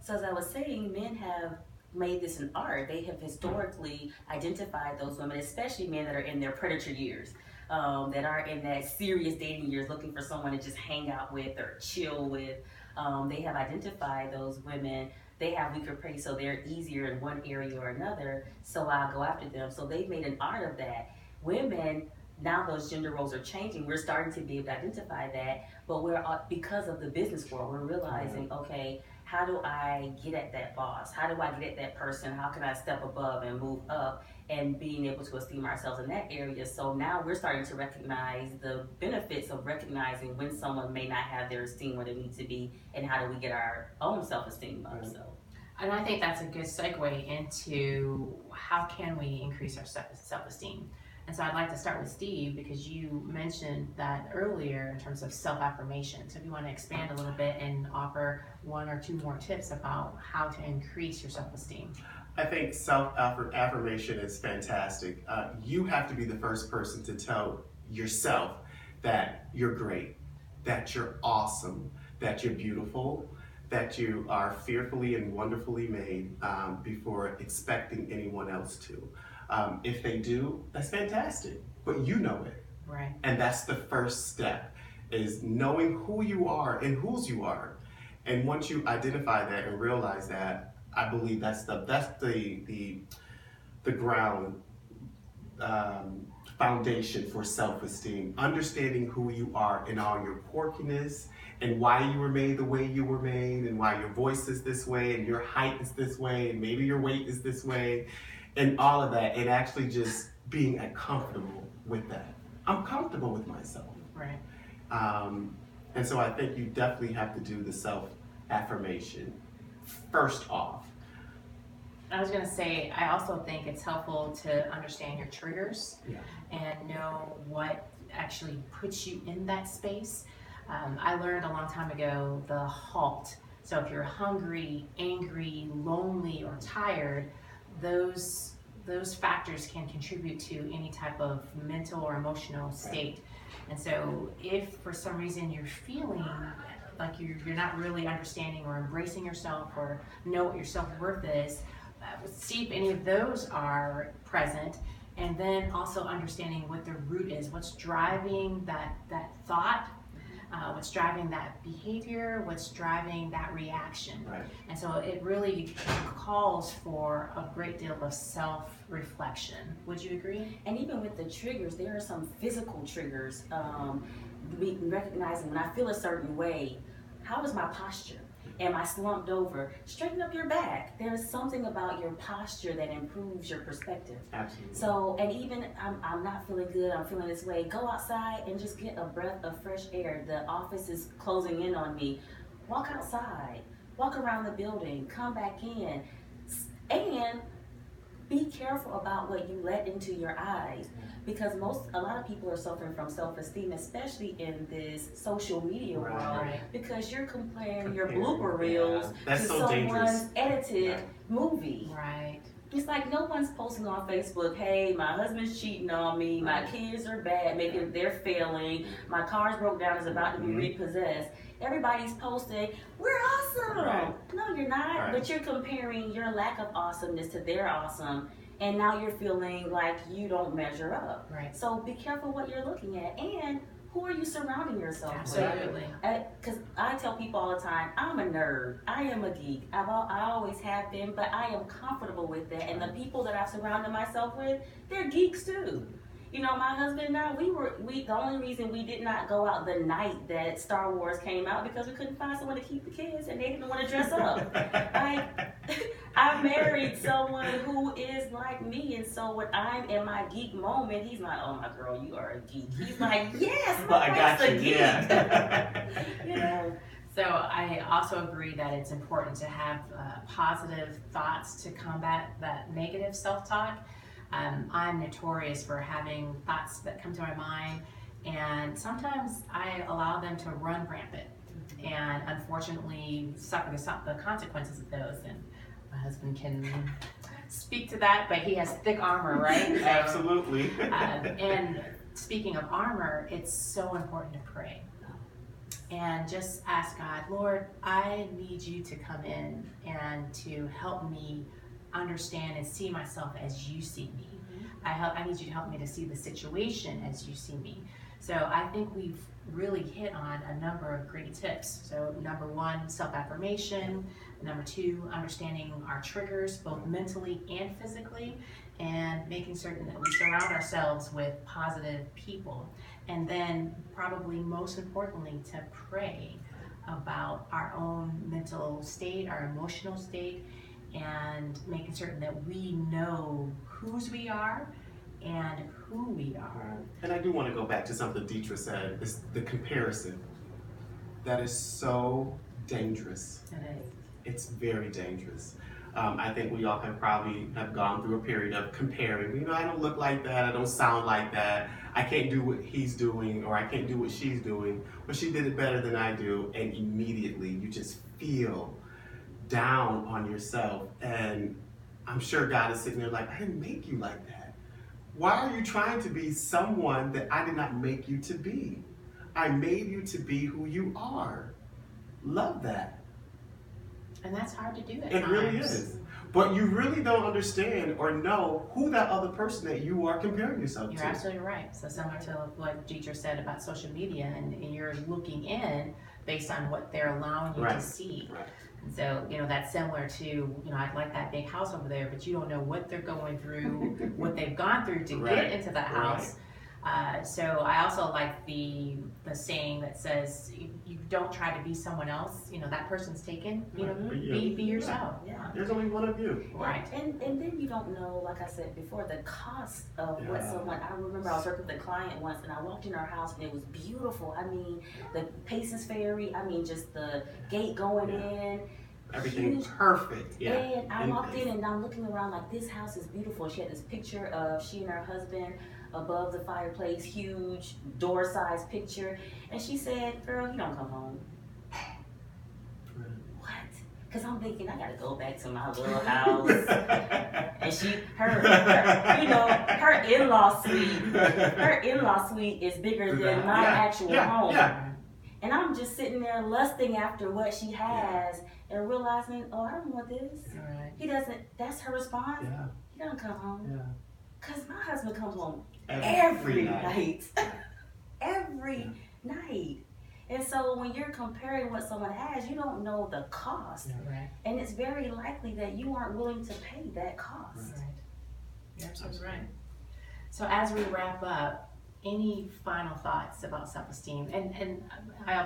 So as I was saying, men have made this an art. They have historically identified those women, especially men that are in their predator years, that are in that serious dating years, looking for someone to just hang out with or chill with. They have identified those women. They have weaker prey, so they're easier in one area or another. So I'll go after them. So they've made an art of that. Women, now those gender roles are changing. We're starting to be able to identify that, but we're because of the business world, we're realizing, okay, how do I get at that boss? How do I get at that person? How can I step above and move up, and being able to esteem ourselves in that area? So now we're starting to recognize the benefits of recognizing when someone may not have their esteem where they need to be, and how do we get our own self-esteem up. So. And I think that's a good segue into how can we increase our self-esteem. And so I'd like to start with Steve, because you mentioned that earlier in terms of self-affirmation. So if you want to expand a little bit and offer one or two more tips about how to increase your self-esteem. I think self-affirmation is fantastic. You have to be the first person to tell yourself that you're great, that you're awesome, that you're beautiful, that you are fearfully and wonderfully made, before expecting anyone else to. If they do, that's fantastic, but you know it. Right. And that's the first step, is knowing who you are and whose you are. And once you identify that and realize that, I believe that's the ground foundation for self-esteem. Understanding who you are and all your quirkiness, and why you were made the way you were made, and why your voice is this way, and your height is this way, and maybe your weight is this way, and all of that, and actually just being comfortable with that. I'm comfortable with myself. Right. And so I think you definitely have to do the self-affirmation first off. I was going to say, I also think it's helpful to understand your triggers, Yeah. and know what actually puts you in that space. I learned a long time ago the HALT. So if you're hungry, angry, lonely, or tired, those factors can contribute to any type of mental or emotional state. And so if for some reason you're feeling like you're not really understanding or embracing yourself, or know what your self-worth is, see if any of those are present, and then also understanding what the root is, what's driving that thought, what's driving that behavior, what's driving that reaction. Right. And so it really calls for a great deal of self-reflection. Would you agree? And even with the triggers, there are some physical triggers. Recognizing when I feel a certain way, how is my posture? Am I slumped over? Straighten up your back. There is something about your posture that improves your perspective. Absolutely. So, and even I'm not feeling good, I'm feeling this way, go outside and just get a breath of fresh air. The office is closing in on me. Walk outside, walk around the building, come back in, and be careful about what you let into your eyes, because a lot of people are suffering from self-esteem, especially in this social media world, Right. because you're comparing your blooper reels That's to so someone's dangerous. edited movie. Right. It's like no one's posting on Facebook, hey, my husband's cheating on me, my kids are bad, maybe they're failing, my car's broke down, is about to be repossessed. Everybody's posting, we're awesome. Right. No, you're not, Right. but you're comparing your lack of awesomeness to their awesome, and now you're feeling like you don't measure up. Right. So be careful what you're looking at, and who are you surrounding yourself Absolutely. with? Because I tell people all the time, I'm a nerd, I am a geek, I always have been, but I am comfortable with that, and the people that I've surrounded myself with, they're geeks too. You know, my husband and I, the only reason we did not go out the night that Star Wars came out, because we couldn't find someone to keep the kids, and they didn't want to dress up. I married someone who is like me, and so when I'm in my geek moment, he's like, oh my girl, you are a geek. He's like, yes, I got a you, geek. yeah. You know? So I also agree that it's important to have positive thoughts to combat that negative self-talk. I'm notorious for having thoughts that come to my mind, and sometimes I allow them to run rampant, and unfortunately suffer the consequences of those. And my husband can speak to that, but he has thick armor, right? Absolutely. And speaking of armor, it's so important to pray. And just ask God, Lord, I need you to come in and to help me understand and see myself as you see me. I need you to help me to see the situation as you see me. So I think we've really hit on a number of great tips. So number one, self-affirmation. Number two, understanding our triggers, both mentally and physically, and making certain that we surround ourselves with positive people. And then probably most importantly, to pray about our own mental state, our emotional state, and making certain that we know whose we are and who we are. And I do want to go back to something Dethra said, is the comparison. That is so dangerous. It is. It's very dangerous. I think we all probably have gone through a period of comparing. You know, I don't look like that, I don't sound like that, I can't do what he's doing, or I can't do what she's doing, but she did it better than I do, and immediately you just feel down on yourself. And I'm sure God is sitting there like, I didn't make you like that. Why are you trying to be someone that I did not make you to be? I made you to be who you are. Love that. And that's hard to do at It times. really is. But you really don't understand or know who that other person that you are comparing yourself You're to. absolutely right. So similar to what Dethra said about social media, and you're looking in based on what they're allowing you to see. Right. And so, that's similar to, I'd like that big house over there, but you don't know what they're going through, what they've gone through to get into that house. So I also like the saying that says, you don't try to be someone else. That person's taken. Be yourself. Yeah. There's only one of you. Right. And then you don't know, like I said before, the cost of what someone. I remember I was working with a client once, and I walked in her house, and it was beautiful. I mean, the Paces Ferry. I mean, just the gate going in. Everything Huge. Perfect. Yeah. And I walked in, and I'm looking around like, this house is beautiful. She had this picture of she and her husband above the fireplace, huge door-sized picture, and she said, "Girl, you don't come home." What? Because I'm thinking I gotta go back to my little house, and her in-law suite is bigger than my actual home. Yeah. And I'm just sitting there lusting after what she has and realizing, oh, I don't want this. Right. He doesn't. That's her response. Yeah. He doesn't come home. Yeah. Because my husband comes home Every night. Every night. And so when you're comparing what someone has, you don't know the cost. Right. And it's very likely that you aren't willing to pay that cost. Right. You're absolutely right. So as we wrap up, any final thoughts about self-esteem? And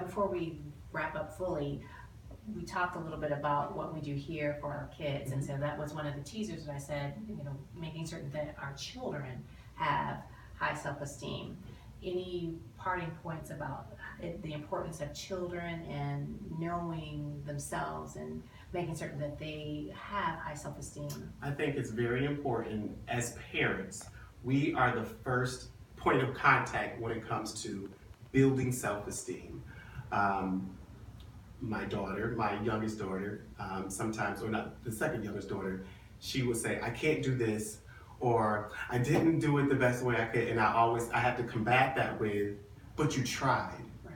before we wrap up fully, we talked a little bit about what we do here for our kids, and so that was one of the teasers that I said, making certain that our children have high self-esteem. Any parting points about the importance of children and knowing themselves and making certain that they have high self-esteem? I think it's very important as parents. We are the first point of contact when it comes to building self-esteem. My daughter, my youngest daughter, sometimes, or not the second youngest daughter, she would say, I can't do this, or I didn't do it the best way I could, and I have to combat that with, but you tried. Right.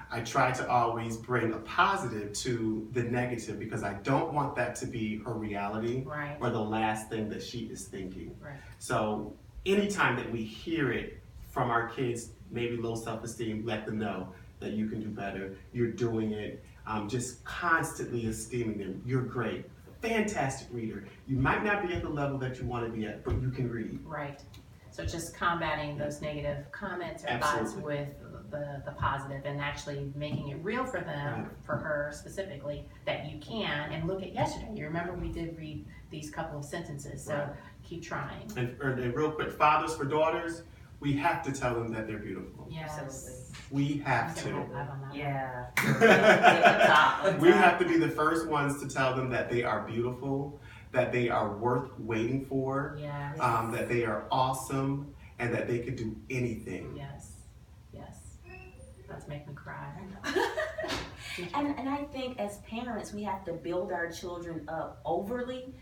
I try to always bring a positive to the negative, because I don't want that to be her reality, Right. or the last thing that she is thinking. Right. So anytime that we hear it from our kids, maybe low self-esteem, let them know that you can do better, you're doing it. Just constantly esteeming them. You're great, fantastic reader. You might not be at the level that you want to be at, but you can read. Right. So just combating those negative comments or Absolutely. thoughts with the positive, and actually making it real for them, Right. for her specifically, that you can. And look at yesterday. You remember we did read these couple of sentences, so Right. keep trying. And real quick, fathers for daughters, we have to tell them that they're beautiful. Yes. Absolutely. We have So to. high five on that one. Yeah. We have to be the first ones to tell them that they are beautiful, that they are worth waiting for, Yes. that they are awesome, and that they can do anything. Yes. Yes. That's making me cry. And I think as parents, we have to build our children up overly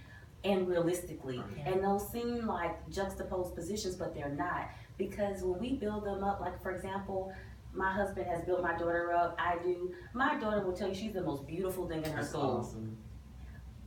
and realistically. Right. And those seem like juxtaposed positions, but they're not. Because when we build them up, like for example, My husband has built my daughter up. I do. My daughter will tell you she's the most beautiful thing in her That's school. awesome.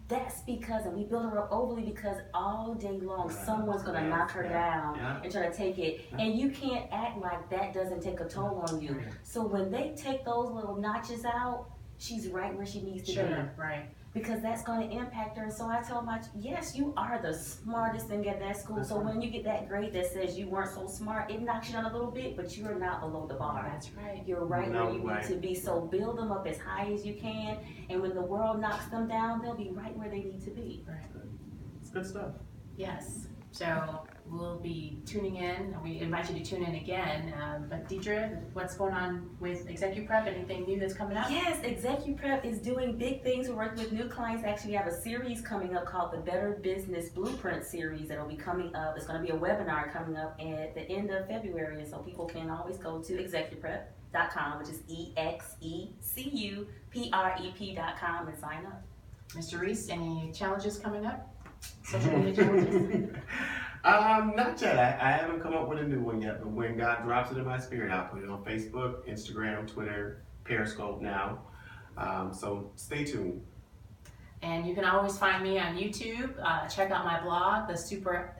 That's because, and we build her up overly because all day long someone's gonna Yeah, knock her down yeah. and try to take it. Yeah. And you can't act like that doesn't take a toll on you. Yeah. So when they take those little notches out, she's right where she needs to Sure, be. right. Because that's going to impact her. And so I tell my, yes, you are the smartest thing at that school. That's So right. when you get that grade that says you weren't so smart, it knocks you down a little bit, but you are not below the bar. That's right. You're right No where you way. need to be. So build them up as high as you can. And when the world knocks them down, they'll be right where they need to be. Right. It's good stuff. Yes. So we'll be tuning in. We invite you to tune in again. But Dethra, what's going on with Execu Prep? Anything new that's coming up? Yes, Execu Prep is doing big things. We're working with new clients. Actually, we have a series coming up called the Better Business Blueprint series that'll be coming up. It's going to be a webinar coming up at the end of February. And so people can always go to execuprep.com, which is EXECUPREP.com, and sign up. Mr. Reese, any challenges coming up? Social media challenges? Not yet. I haven't come up with a new one yet, but when God drops it in my spirit, I'll put it on Facebook, Instagram, Twitter, Periscope now. So stay tuned. And you can always find me on YouTube. Check out my blog, The Super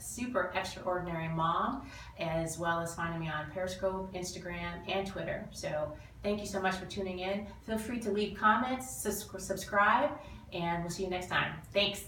Extraordinary Mom, as well as finding me on Periscope, Instagram, and Twitter. So thank you so much for tuning in. Feel free to leave comments, subscribe, and we'll see you next time. Thanks.